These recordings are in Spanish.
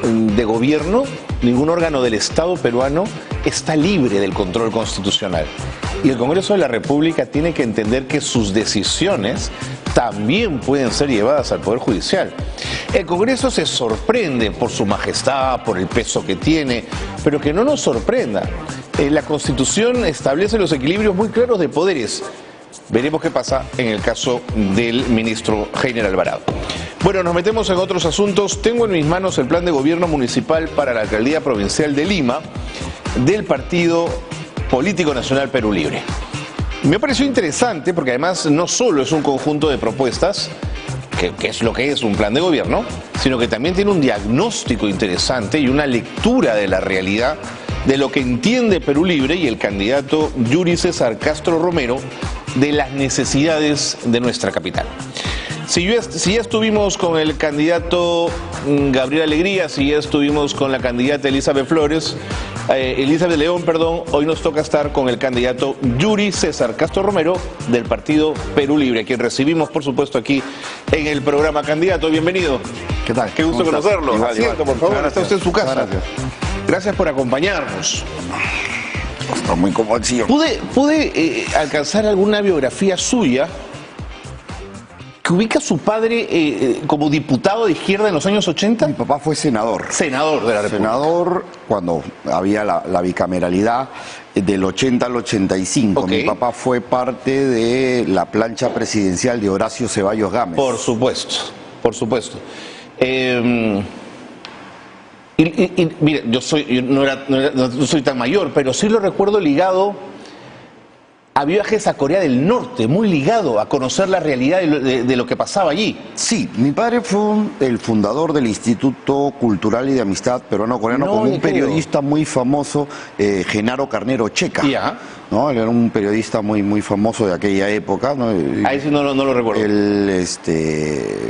de gobierno, ningún órgano del Estado peruano está libre del control constitucional. Y el Congreso de la República tiene que entender que sus decisiones también pueden ser llevadas al Poder Judicial. El Congreso se sorprende por su majestad, por el peso que tiene, pero que no nos sorprenda. La Constitución establece los equilibrios muy claros de poderes. Veremos qué pasa en el caso del ministro Heiner Alvarado. Bueno, nos metemos en otros asuntos. Tengo en mis manos el plan de gobierno municipal para la alcaldía provincial de Lima del Partido Político Nacional Perú Libre. Me pareció interesante porque además no solo es un conjunto de propuestas, que es lo que es un plan de gobierno, sino que también tiene un diagnóstico interesante y una lectura de la realidad de lo que entiende Perú Libre y el candidato Yuri César Castro Romero de las necesidades de nuestra capital. Si ya estuvimos con el candidato Gabriel Alegría, si ya estuvimos con la candidata Elizabeth León, hoy nos toca estar con el candidato Yuri César Castro Romero del Partido Perú Libre, a quien recibimos, por supuesto, aquí en el programa. Candidato, bienvenido. ¿Qué tal? Qué gusto conocerlo. Igual, Asiento, por favor, está usted en su casa. Gracias. Gracias por acompañarnos. Está muy convencido. ¿Pude alcanzar alguna biografía suya que ubica a su padre como diputado de izquierda en los años 80? Mi papá fue senador. Senador de la República. Senador cuando había la bicameralidad del 80 al 85. Ok. Mi papá fue parte de la plancha presidencial de Horacio Ceballos Gámez. Por supuesto, por supuesto. Mire, yo no soy tan mayor, pero sí lo recuerdo ligado a viajes a Corea del Norte, muy ligado a conocer la realidad de lo que pasaba allí. Sí, mi padre fue el fundador del Instituto Cultural y de Amistad Peruano-Coreano, No, con un le creo. periodista muy famoso, Genaro Carnero Checa. Ya. ¿No? Él era un periodista muy famoso de aquella época, ¿no? Ahí sí no lo recuerdo. Él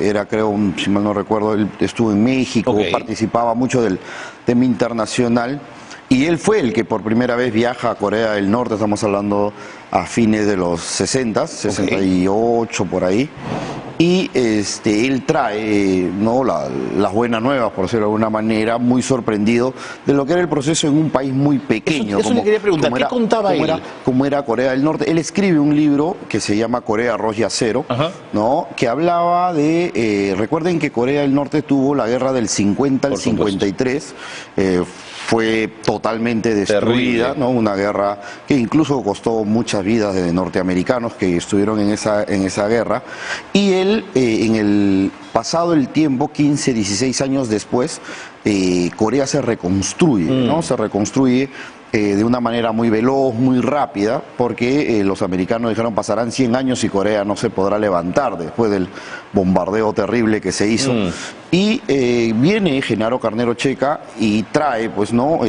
era, creo, si mal no recuerdo, él estuvo en México, Ok. participaba mucho del tema internacional. Y él fue el que por primera vez viaja a Corea del Norte, estamos hablando a fines de los 60, 68 por ahí. Y él trae, ¿no?, las buenas nuevas, por decirlo de alguna manera, muy sorprendido de lo que era el proceso en un país muy pequeño. Eso le quería preguntar, ¿qué contaba él? Como era Corea del Norte. Él escribe un libro que se llama Corea, Arroz y Acero, Ajá. ¿no?, que hablaba de, recuerden que Corea del Norte tuvo la guerra del 50 al Por supuesto. 53, fue totalmente destruida, Terrible. ¿no? Una guerra que incluso costó muchas vidas de norteamericanos que estuvieron en esa guerra. Y él, en el pasado el tiempo, 15, 16 años después, Corea se reconstruye, ¿no? Se reconstruye de una manera muy veloz, muy rápida, porque los americanos dijeron pasarán 100 años y Corea no se podrá levantar después del bombardeo terrible que se hizo. Y viene Genaro Carnero Checa y trae, pues, ¿no?,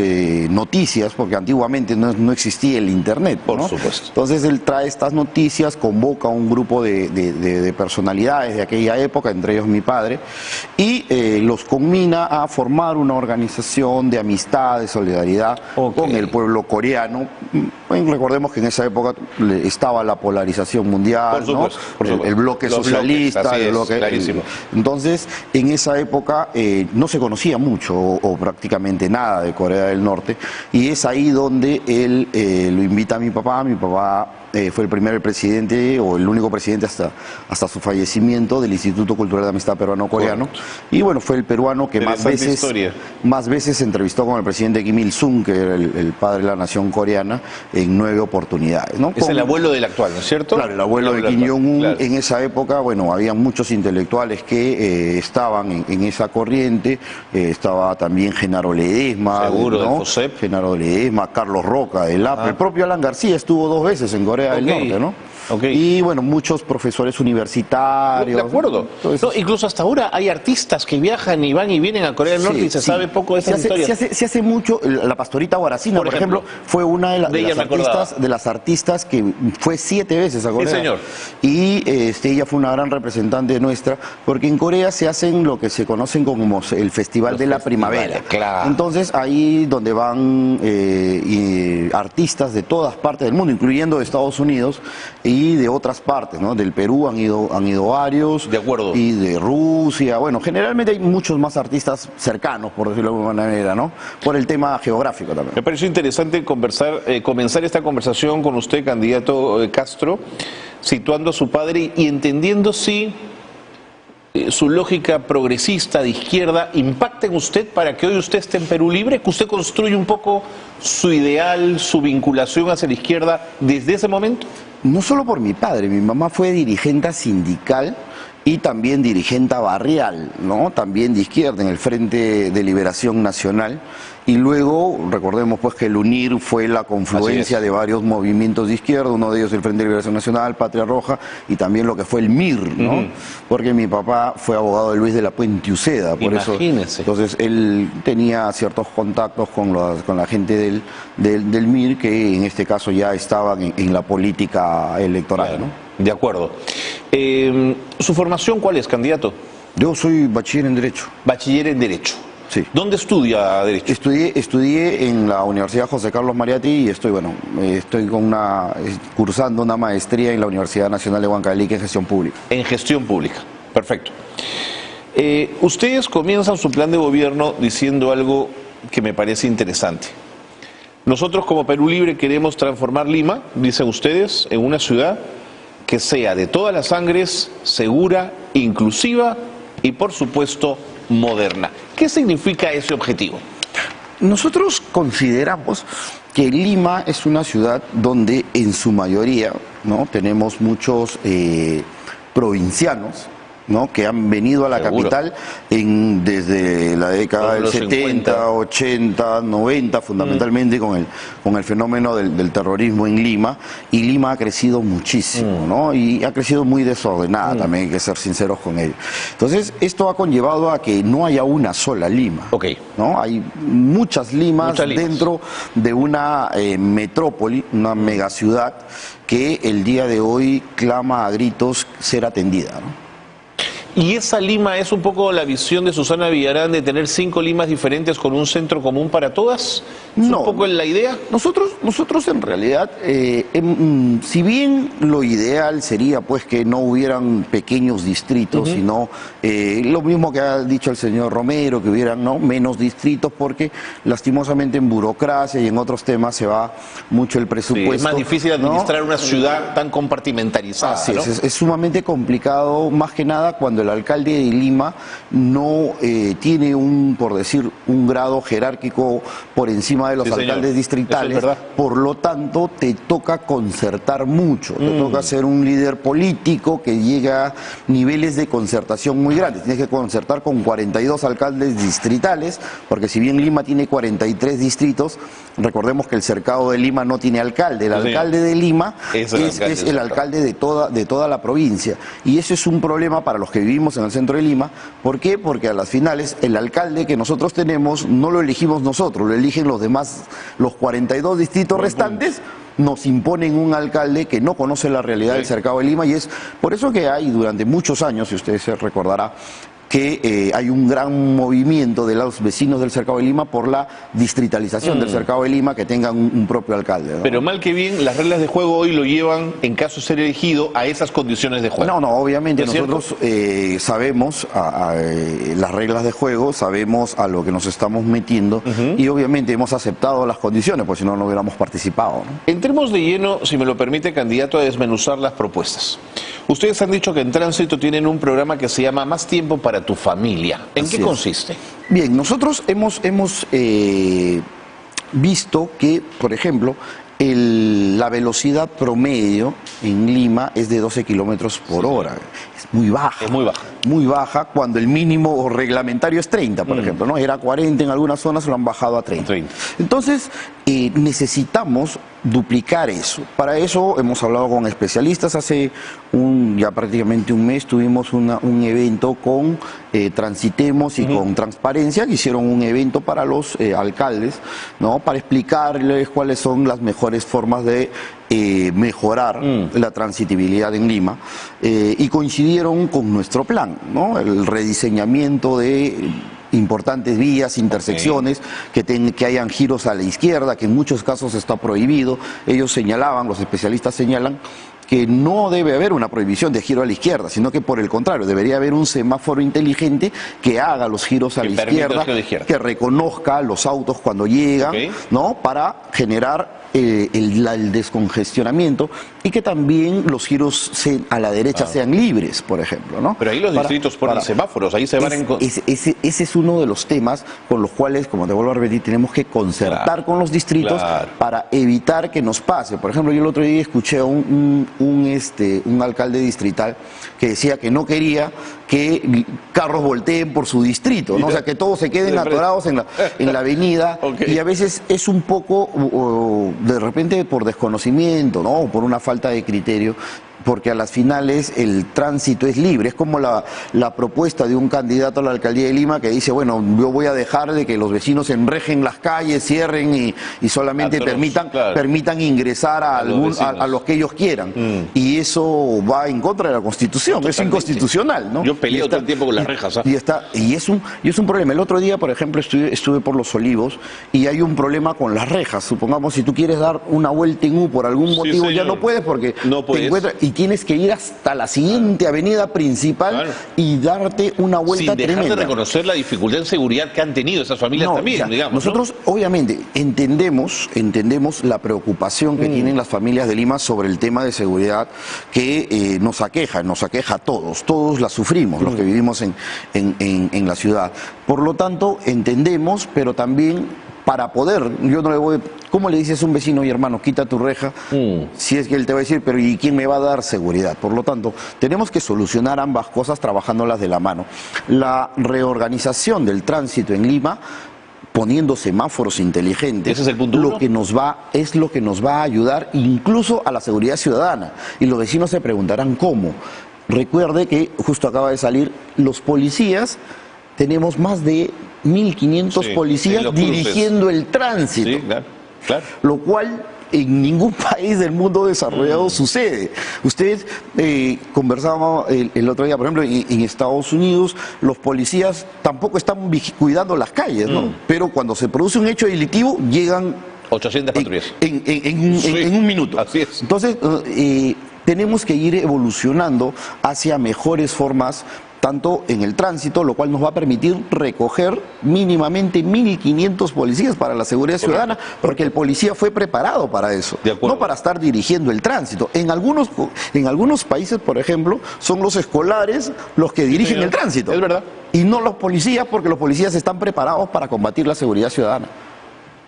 noticias, porque antiguamente no existía el internet, ¿no? Por supuesto. Entonces él trae estas noticias, convoca a un grupo de personalidades de aquella época, entre ellos mi padre, y los conmina a formar una organización de amistad, de solidaridad con el pueblo coreano. Bueno, recordemos que en esa época estaba la polarización mundial, Por supuesto, ¿no? por supuesto. El bloque Los socialista, bloques, así el es, bloque. clarísimo. Entonces, en esa época no se conocía mucho o prácticamente nada de Corea del Norte, y es ahí donde él lo invita a mi papá. Mi papá fue el primer presidente o el único presidente hasta su fallecimiento del Instituto Cultural de Amistad Peruano-Coreano. Y bueno, fue el peruano que más veces se entrevistó con el presidente Kim Il-sung, que era el padre de la nación coreana, en 9 oportunidades, ¿no? Es el abuelo del actual, ¿no es cierto? Claro, el abuelo de Kim Jong-un. Claro. En esa época, bueno, había muchos intelectuales que estaban en esa corriente. Estaba también Genaro Ledesma, seguro, ¿no? de José. Genaro Ledesma, Carlos Roca, del AP. El propio Alan García estuvo 2 veces en Corea del Norte, ¿no? Y bueno, muchos profesores universitarios. De acuerdo. Entonces, no, incluso hasta ahora hay artistas que viajan y van y vienen a Corea del Norte y se sabe poco de esas historias. Se hace mucho. La Pastorita Guaracina, por ejemplo, fue una de las artistas que fue 7 veces a Corea. Sí, señor. Y ella fue una gran representante nuestra, porque en Corea se hacen lo que se conocen como el Festival de la Primavera. Claro. Entonces, ahí donde van artistas de todas partes del mundo, incluyendo de Estados Unidos, y de otras partes, ¿no? Del Perú han ido varios. De acuerdo. Y de Rusia. Bueno, generalmente hay muchos más artistas cercanos, por decirlo de alguna manera, ¿no? Por el tema geográfico también. Me pareció interesante comenzar esta conversación con usted, candidato Castro, situando a su padre y entendiendo si su lógica progresista de izquierda impacta en usted para que hoy usted esté en Perú Libre, que usted construye un poco su ideal, su vinculación hacia la izquierda desde ese momento. No solo por mi padre, mi mamá fue dirigente sindical y también dirigente barrial, ¿no? También de izquierda en el Frente de Liberación Nacional. Y luego, recordemos pues que el UNIR fue la confluencia de varios movimientos de izquierda, uno de ellos el Frente de Liberación Nacional, Patria Roja, y también lo que fue el MIR, ¿no? Porque mi papá fue abogado de Luis de la Puente Uceda, por Imagínese. eso. Entonces él tenía ciertos contactos con la gente del MIR, que en este caso ya estaban en la política electoral, Claro. ¿no? De acuerdo. ¿Su formación cuál es, candidato? Yo soy bachiller en Derecho. Bachiller en Derecho. Sí. ¿Dónde estudia Derecho? Estudié en la Universidad José Carlos Mariatti y estoy cursando una maestría en la Universidad Nacional de Huancavelica en Gestión Pública. En Gestión Pública. Perfecto. Ustedes comienzan su plan de gobierno diciendo algo que me parece interesante. Nosotros como Perú Libre queremos transformar Lima, dicen ustedes, en una ciudad que sea de todas las sangres, segura, inclusiva y por supuesto moderna. ¿Qué significa ese objetivo? Nosotros consideramos que Lima es una ciudad donde en su mayoría, ¿no? Tenemos muchos provincianos, ¿no? Que han venido a la Seguro. capital desde la década del Los 70, 50. 80, 90, fundamentalmente con el fenómeno del terrorismo en Lima, y Lima ha crecido muchísimo, ¿no? Y ha crecido muy desordenada, también hay que ser sinceros con ello. Entonces, esto ha conllevado a que no haya una sola Lima, Ok. ¿no? Hay muchas Limas dentro de una metrópoli, una megaciudad que el día de hoy clama a gritos ser atendida, ¿no? ¿Y esa Lima es un poco la visión de Susana Villarán de tener 5 Limas diferentes con un centro común para todas? ¿Es No. un poco la idea? Nosotros en realidad, si bien lo ideal sería pues que no hubieran pequeños distritos, sino lo mismo que ha dicho el señor Romero, que hubieran, ¿no?, menos distritos, porque lastimosamente en burocracia y en otros temas se va mucho el presupuesto. Sí, es más difícil administrar, ¿no?, una ciudad tan compartimentalizada. Así ¿no? es sumamente complicado, más que nada cuando el alcalde de Lima no tiene por decir, un grado jerárquico por encima de los alcaldes distritales. Eso es verdad. Por lo tanto, te toca concertar mucho, te toca ser un líder político que llega a niveles de concertación muy grandes. Tienes que concertar con 42 alcaldes distritales, porque si bien Lima tiene 43 distritos, recordemos que el cercado de Lima no tiene alcalde. El alcalde de Lima es el alcalde de toda la provincia. Y eso es un problema para los que vivimos en el centro de Lima. ¿Por qué? Porque a las finales el alcalde que nosotros tenemos no lo elegimos nosotros, lo eligen los demás, los 42 distritos restantes. Nos imponen un alcalde que no conoce la realidad del cercado de Lima, y es por eso que hay durante muchos años, si usted se recordará, que hay un gran movimiento de los vecinos del cercado de Lima por la distritalización del cercado de Lima, que tengan un propio alcalde, ¿no? Pero mal que bien, las reglas de juego hoy lo llevan, en caso de ser elegido, a esas condiciones de juego. No, obviamente ¿No es nosotros sabemos las reglas de juego, sabemos a lo que nos estamos metiendo, y obviamente hemos aceptado las condiciones, pues si no, no hubiéramos participado, ¿no? Entremos de lleno, si me lo permite, candidato, a desmenuzar las propuestas. Ustedes han dicho que en Tránsito tienen un programa que se llama Más Tiempo para tu Familia. ¿En qué consiste? Bien, nosotros hemos visto que, por ejemplo, la velocidad promedio en Lima es de 12 kilómetros por hora. Es muy baja. Es muy baja. Muy baja, cuando el mínimo reglamentario es 30, por ejemplo, ¿no? Era 40 en algunas zonas, lo han bajado a 30. Entonces, necesitamos duplicar eso. Para eso hemos hablado con especialistas. Hace ya prácticamente un mes tuvimos un evento con Transitemos y con Transparencia, que hicieron un evento para los alcaldes, ¿no?, para explicarles cuáles son las mejores formas de mejorar la transitibilidad en Lima, y coincidieron con nuestro plan, ¿no?, el rediseñamiento de importantes vías, intersecciones, que hayan giros a la izquierda, que en muchos casos está prohibido. Ellos señalaban, los especialistas señalan, que no debe haber una prohibición de giro a la izquierda, sino que por el contrario, debería haber un semáforo inteligente que haga los giros a la izquierda, que reconozca los autos cuando llegan, ¿no? Para generar el descongestionamiento y que también los giros a la derecha sean libres, por ejemplo, ¿no? Pero ahí los distritos ponen semáforos, ahí se van en... Ese es uno de los temas con los cuales, como te vuelvo a repetir, tenemos que concertar con los distritos para evitar que nos pase. Por ejemplo, yo el otro día escuché a un alcalde distrital que decía que no quería que carros volteen por su distrito, ¿no? O sea, que todos se queden atorados en la avenida, y a veces es un poco, de repente por desconocimiento, ¿no? O por una falta de criterio, porque a las finales el tránsito es libre. Es como la propuesta de un candidato a la alcaldía de Lima que dice, bueno, yo voy a dejar de que los vecinos enrejen las calles, cierren y solamente permitan ingresar a los que ellos quieran. Y eso va en contra de la Constitución, es inconstitucional, ¿no? Yo peleo todo el tiempo con las rejas. Y es un problema. El otro día, por ejemplo, estuve por Los Olivos y hay un problema con las rejas. Supongamos, si tú quieres dar una vuelta en U por algún motivo, ya no puedes porque te encuentras... Y tienes que ir hasta la siguiente avenida principal y darte una vuelta tremenda. Sin dejar de reconocer la dificultad en seguridad que han tenido esas familias también, digamos. Nosotros, obviamente, entendemos la preocupación que tienen las familias de Lima sobre el tema de seguridad que nos aqueja a todos la sufrimos, los que vivimos en la ciudad. Por lo tanto, entendemos, pero también... Para poder, yo no le voy... ¿Cómo le dices a un vecino, y hermano, quita tu reja? Si es que él te va a decir, pero ¿y quién me va a dar seguridad? Por lo tanto, tenemos que solucionar ambas cosas trabajándolas de la mano. La reorganización del tránsito en Lima, poniendo semáforos inteligentes, ¿ese es el punto es lo que nos va a ayudar incluso a la seguridad ciudadana. Y los vecinos se preguntarán cómo. Recuerde que justo acaba de salir, los policías, tenemos más de 1.500 policías dirigiendo el tránsito, lo cual en ningún país del mundo desarrollado sucede. Ustedes conversaban el otro día, por ejemplo, en Estados Unidos, los policías tampoco están cuidando las calles, ¿no? Pero cuando se produce un hecho delictivo, llegan 800 patrullas en un minuto. Así es. Entonces, tenemos que ir evolucionando hacia mejores formas, tanto en el tránsito, lo cual nos va a permitir recoger mínimamente 1.500 policías para la seguridad ciudadana, porque el policía fue preparado para eso, no para estar dirigiendo el tránsito. En algunos países, por ejemplo, son los escolares los que dirigen el tránsito. Es verdad. Y no los policías, porque los policías están preparados para combatir la seguridad ciudadana.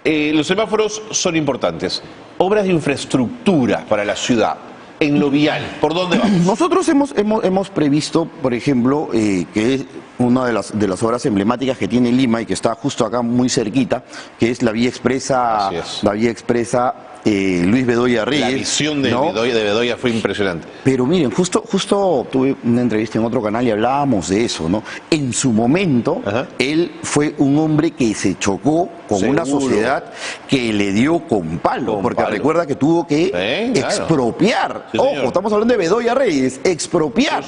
Los semáforos son importantes. Obras de infraestructura para la ciudad. En lo vial, ¿por dónde vamos? Nosotros hemos previsto, por ejemplo, que es una de las obras emblemáticas que tiene Lima y que está justo acá muy cerquita, que es la vía expresa, Luis Bedoya Reyes. La visión de Bedoya fue impresionante. Pero miren, justo tuve una entrevista en otro canal y hablábamos de eso, ¿no? En su momento, él fue un hombre que se chocó con una sociedad que le dio con palo, porque recuerda que tuvo que expropiar. Ojo, estamos hablando de Bedoya Reyes, expropiar,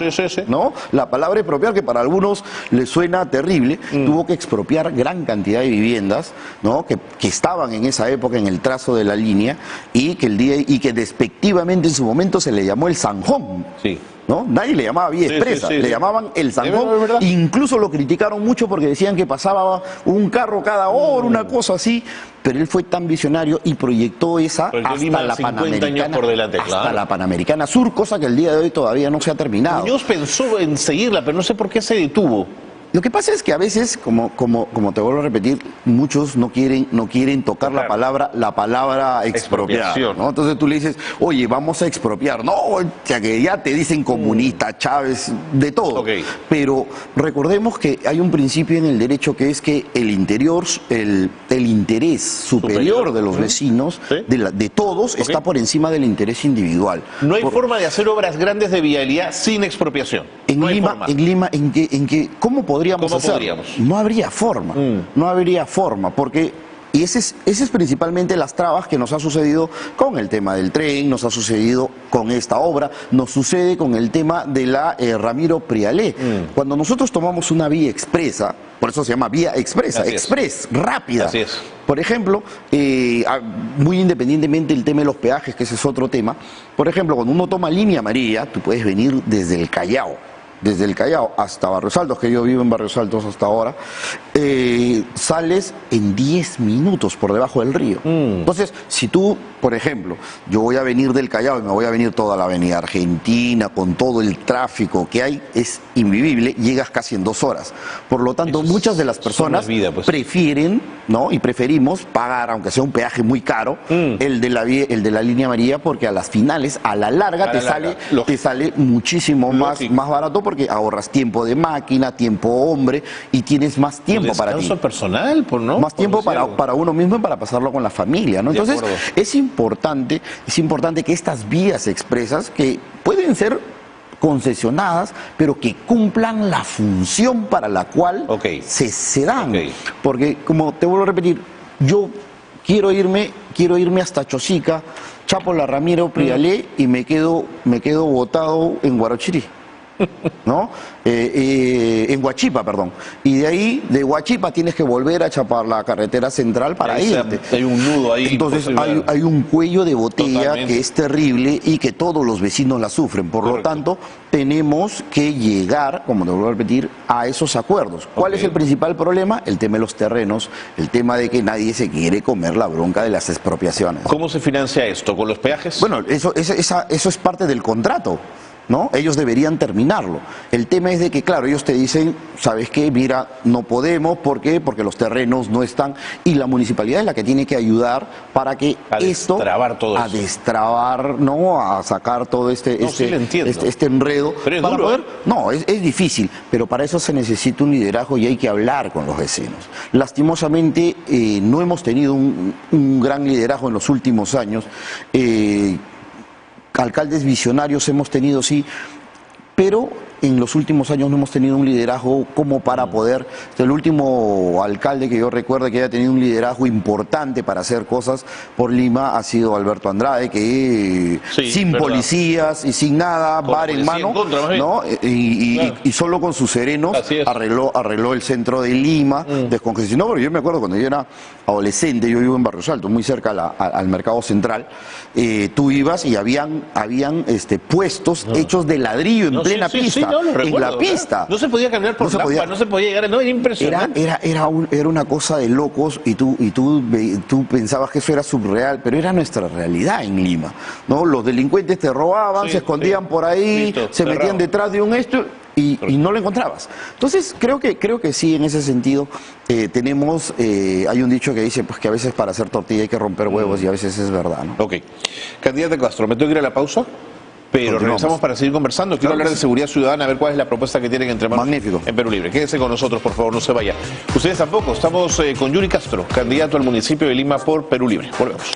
¿no? La palabra expropiar, que para algunos les suena terrible, tuvo que expropiar gran cantidad de viviendas, ¿no? Que estaban en esa época en el trazo de la línea, y que despectivamente en su momento se le llamó el Zanjón. ¿No? Nadie le llamaba vía expresa, le llamaban el Zanjón. Incluso lo criticaron mucho porque decían que pasaba un carro cada hora, una cosa así, pero él fue tan visionario y proyectó esa hasta la Panamericana Sur, cosa que el día de hoy todavía no se ha terminado. Muñoz pensó en seguirla, pero no sé por qué se detuvo. Lo que pasa es que a veces, como te vuelvo a repetir, muchos no quieren tocar la palabra expropiar, ¿no? Entonces tú le dices, oye, vamos a expropiar. No, o sea, que ya te dicen comunista, Chávez, de todo. Pero recordemos que hay un principio en el derecho que es que el interés superior de los vecinos, de todos, está por encima del interés individual. No hay forma de hacer obras grandes de vialidad sin expropiación. En Lima, ¿cómo podríamos hacerlo? No habría forma, porque Y ese es principalmente las trabas que nos ha sucedido con el tema del tren, nos ha sucedido con esta obra, nos sucede con el tema de la Ramiro Prialé. Cuando nosotros tomamos una vía expresa, por eso se llama vía expresa, rápida. Así es. Por ejemplo, muy independientemente del tema de los peajes, que ese es otro tema, por ejemplo, cuando uno toma línea amarilla, tú puedes venir desde el Callao hasta Barrios Altos, que yo vivo en Barrios Altos hasta ahora, sales en 10 minutos por debajo del río. Entonces, si tú, por ejemplo, yo voy a venir del Callao y me voy a venir toda la avenida Argentina, con todo el tráfico que hay, es invivible, llegas casi en 2 horas. Por lo tanto, muchas de las personas prefieren, ¿no? Y preferimos pagar, aunque sea un peaje muy caro, el de la línea amarilla, porque a las finales, a la larga, te sale muchísimo más barato, porque ahorras tiempo de máquina, tiempo hombre, y tienes más tiempo para ti. Descanso personal, ¿no? Más tiempo para uno mismo y para pasarlo con la familia, ¿no? Entonces, es importante que estas vías expresas, que pueden ser concesionadas, pero que cumplan la función para la cual se dan. Porque, como te vuelvo a repetir, yo quiero irme hasta Chosica, chapo la Ramiro Prialé y me quedo botado en Guarochirí, ¿no? En Huachipa, perdón. Y de ahí, de Huachipa, tienes que volver a chapar la carretera central para irte. Hay un nudo ahí. Entonces hay un cuello de botella que es terrible y que todos los vecinos la sufren. Por lo tanto, tenemos que llegar, como te vuelvo a repetir, a esos acuerdos. ¿Cuál es el principal problema? El tema de los terrenos, el tema de que nadie se quiere comer la bronca de las expropiaciones. ¿Cómo se financia esto? ¿Con los peajes? Bueno, eso es parte del contrato, ¿no? Ellos deberían terminarlo. El tema es de que, claro, ellos te dicen, ¿sabes qué? Mira, no podemos, ¿por qué? Porque los terrenos no están, y la municipalidad es la que tiene que ayudar para que destrabar, ¿no? A sacar todo este enredo. Pero es para duro, poder, no, es difícil, pero para eso se necesita un liderazgo y hay que hablar con los vecinos. Lastimosamente, no hemos tenido un gran liderazgo en los últimos años. Alcaldes visionarios hemos tenido, sí, pero en los últimos años no hemos tenido un liderazgo como para poder. El último alcalde que yo recuerdo que haya tenido un liderazgo importante para hacer cosas por Lima ha sido Alberto Andrade, que sin policías y sin nada, bar en mano, ¿no? Y solo con sus serenos arregló el centro de Lima, descongestionó. Pero yo me acuerdo cuando yo era adolescente, yo vivo en Barrios Altos, muy cerca al mercado central, tú ibas y habían puestos hechos de ladrillo en plena pista. En la pista. No se podía caminar por Lampa, no se podía llegar, no, era impresionante. Era una cosa de locos y tú pensabas que eso era surreal, pero era nuestra realidad en Lima, ¿no? Los delincuentes te robaban, se escondían por ahí, se metían detrás de un y no lo encontrabas. Entonces, creo que sí, en ese sentido, tenemos, hay un dicho que dice pues que a veces para hacer tortilla hay que romper huevos, y a veces es verdad, ¿no? Ok. Candidata Castro, ¿me tengo que ir a la pausa? Pero regresamos para seguir conversando. Quiero hablar de seguridad ciudadana, a ver cuál es la propuesta que tienen entre manos en Perú Libre. Quédense con nosotros, por favor, no se vaya. Ustedes tampoco. Estamos con Yuri Castro, candidato al municipio de Lima por Perú Libre. Volvemos.